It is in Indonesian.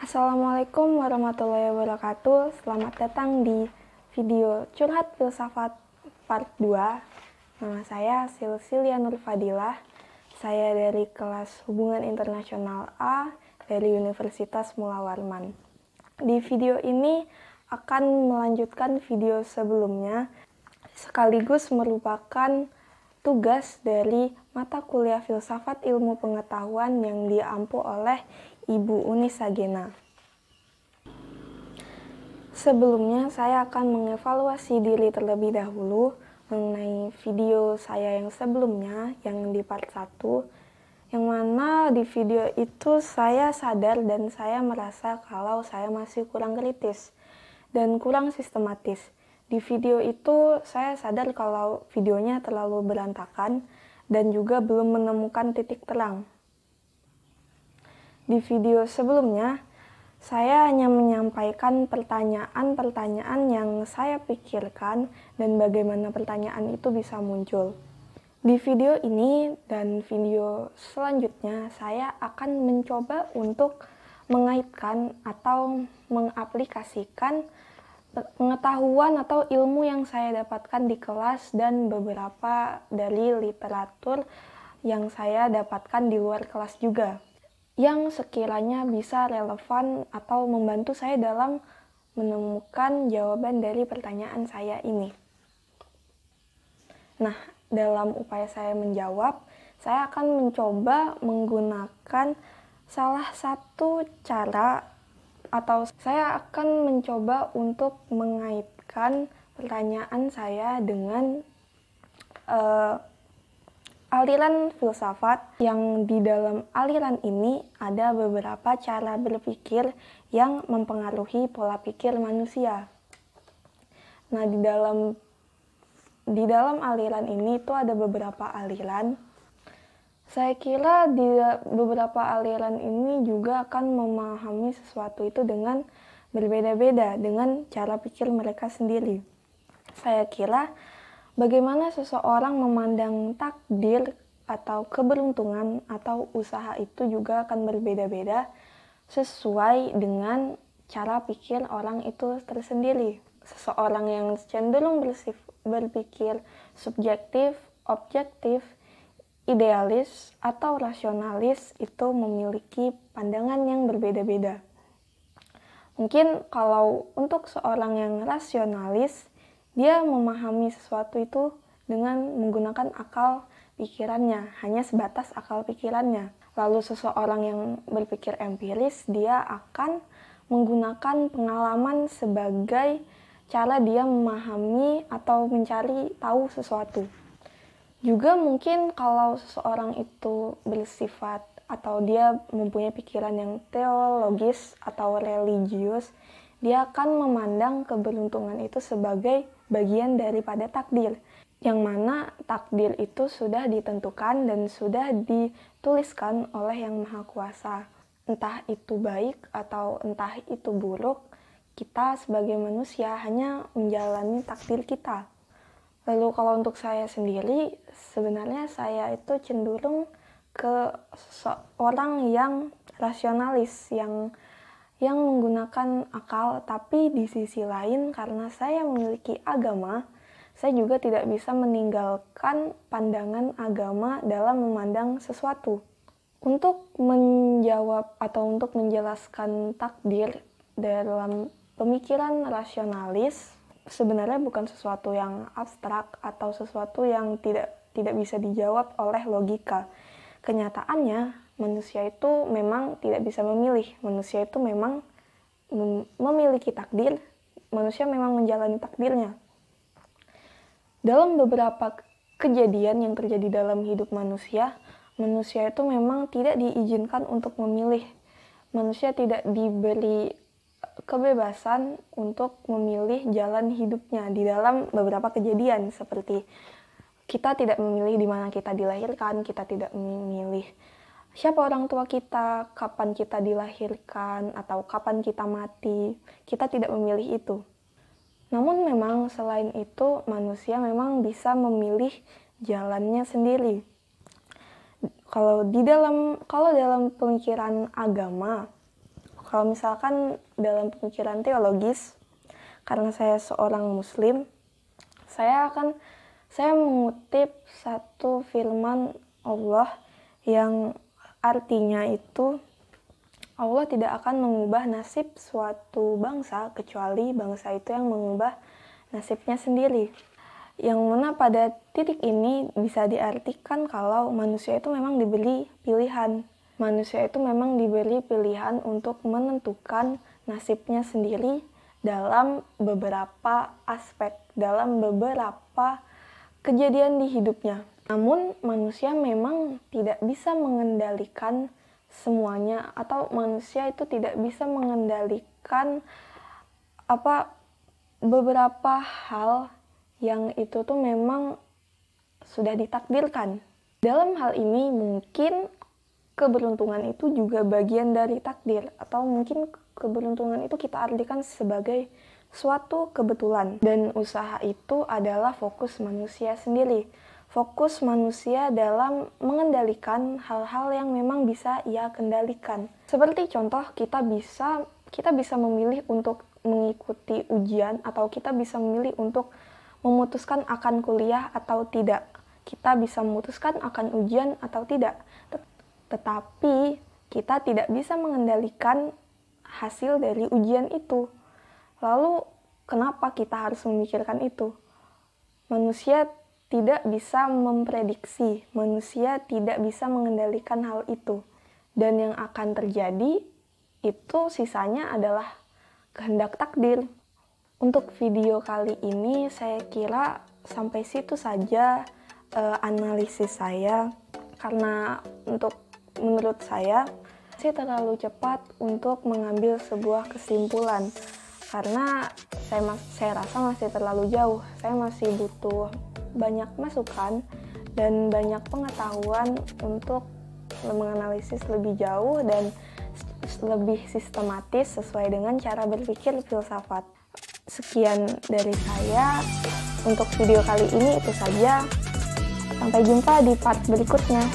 Assalamualaikum warahmatullahi wabarakatuh. Selamat datang di video Curhat Filsafat Part 2. Nama saya Silsilia Nur Fadilah. Saya dari kelas Hubungan Internasional A dari Universitas Mula Warman. Di video ini akan melanjutkan video sebelumnya, sekaligus merupakan tugas dari mata kuliah Filsafat Ilmu Pengetahuan yang diampu oleh Ibu Uni Sagena. Sebelumnya, saya akan mengevaluasi diri terlebih dahulu mengenai video saya yang sebelumnya, yang di part 1, yang mana di video itu saya sadar dan saya merasa kalau saya masih kurang kritis dan kurang sistematis. Di video itu saya sadar kalau videonya terlalu berantakan dan juga belum menemukan titik terang. Di video sebelumnya, saya hanya menyampaikan pertanyaan-pertanyaan yang saya pikirkan dan bagaimana pertanyaan itu bisa muncul. Di video ini dan video selanjutnya, saya akan mencoba untuk mengaitkan atau mengaplikasikan pengetahuan atau ilmu yang saya dapatkan di kelas dan beberapa dari literatur yang saya dapatkan di luar kelas juga, yang sekiranya bisa relevan atau membantu saya dalam menemukan jawaban dari pertanyaan saya ini. Nah, dalam upaya saya menjawab, saya akan mencoba menggunakan salah satu cara, atau saya akan mencoba untuk mengaitkan pertanyaan saya dengan aliran filsafat, yang di dalam aliran ini ada beberapa cara berpikir yang mempengaruhi pola pikir manusia. Nah, di dalam aliran ini itu ada beberapa aliran. Saya kira di beberapa aliran ini juga akan memahami sesuatu itu dengan berbeda-beda dengan cara pikir mereka sendiri. Saya kira bagaimana seseorang memandang takdir atau keberuntungan atau usaha itu juga akan berbeda-beda sesuai dengan cara pikir orang itu tersendiri. Seseorang yang cenderung berpikir subjektif, objektif, idealis, atau rasionalis itu memiliki pandangan yang berbeda-beda. Mungkin kalau untuk seorang yang rasionalis, dia memahami sesuatu itu dengan menggunakan akal pikirannya, hanya sebatas akal pikirannya. Lalu seseorang yang berpikir empiris, dia akan menggunakan pengalaman sebagai cara dia memahami atau mencari tahu sesuatu. Juga mungkin kalau seseorang itu bersifat atau dia mempunyai pikiran yang teologis atau religius, dia akan memandang keberuntungan itu sebagai bagian daripada takdir, yang mana takdir itu sudah ditentukan dan sudah dituliskan oleh Yang Maha Kuasa. Entah itu baik atau entah itu buruk, kita sebagai manusia hanya menjalani takdir kita. Lalu kalau untuk saya sendiri, sebenarnya saya itu cenderung ke seorang yang rasionalis, yang menggunakan akal, tapi di sisi lain karena saya memiliki agama, saya juga tidak bisa meninggalkan pandangan agama dalam memandang sesuatu. Untuk menjawab atau untuk menjelaskan takdir dalam pemikiran rasionalis, sebenarnya bukan sesuatu yang abstrak atau sesuatu yang tidak bisa dijawab oleh logika. Kenyataannya, manusia itu memang tidak bisa memilih. Manusia itu memang memiliki takdir. Manusia memang menjalani takdirnya. Dalam beberapa kejadian yang terjadi dalam hidup manusia itu memang tidak diizinkan untuk memilih. Manusia tidak diberi kebebasan untuk memilih jalan hidupnya di dalam beberapa kejadian, seperti kita tidak memilih di mana kita dilahirkan, kita tidak memilih siapa orang tua kita, kapan kita dilahirkan, atau kapan kita mati. Kita tidak memilih itu. Namun memang selain itu, manusia memang bisa memilih jalannya sendiri. Kalau dalam pemikiran agama, Kalau misalkan dalam pemikiran teologis, karena saya seorang muslim, saya mengutip satu firman Allah yang artinya itu Allah tidak akan mengubah nasib suatu bangsa kecuali bangsa itu yang mengubah nasibnya sendiri. Yang mana pada titik ini bisa diartikan kalau manusia itu memang diberi pilihan. Manusia itu memang diberi pilihan untuk menentukan nasibnya sendiri dalam beberapa aspek, dalam beberapa kejadian di hidupnya. Namun manusia memang tidak bisa mengendalikan semuanya, atau manusia itu tidak bisa mengendalikan beberapa hal yang itu tuh memang sudah ditakdirkan. Dalam hal ini mungkin keberuntungan itu juga bagian dari takdir, atau mungkin keberuntungan itu kita artikan sebagai suatu kebetulan. Dan usaha itu adalah fokus manusia sendiri. Fokus manusia dalam mengendalikan hal-hal yang memang bisa ia kendalikan. Seperti contoh, kita bisa memilih untuk mengikuti ujian, atau kita bisa memilih untuk memutuskan akan kuliah atau tidak. Kita bisa memutuskan akan ujian atau tidak. Tetapi kita tidak bisa mengendalikan hasil dari ujian itu. Lalu kenapa kita harus memikirkan itu? Manusia tidak bisa memprediksi, manusia tidak bisa mengendalikan hal itu. Dan yang akan terjadi itu sisanya adalah kehendak takdir. Untuk video kali ini saya kira sampai situ saja analisis saya, karena menurut saya masih terlalu cepat untuk mengambil sebuah kesimpulan, karena saya rasa masih terlalu jauh. Saya masih butuh banyak masukan dan banyak pengetahuan untuk menganalisis lebih jauh dan lebih sistematis sesuai dengan cara berpikir filsafat. Sekian dari saya untuk video kali ini, itu saja. Sampai jumpa di part berikutnya.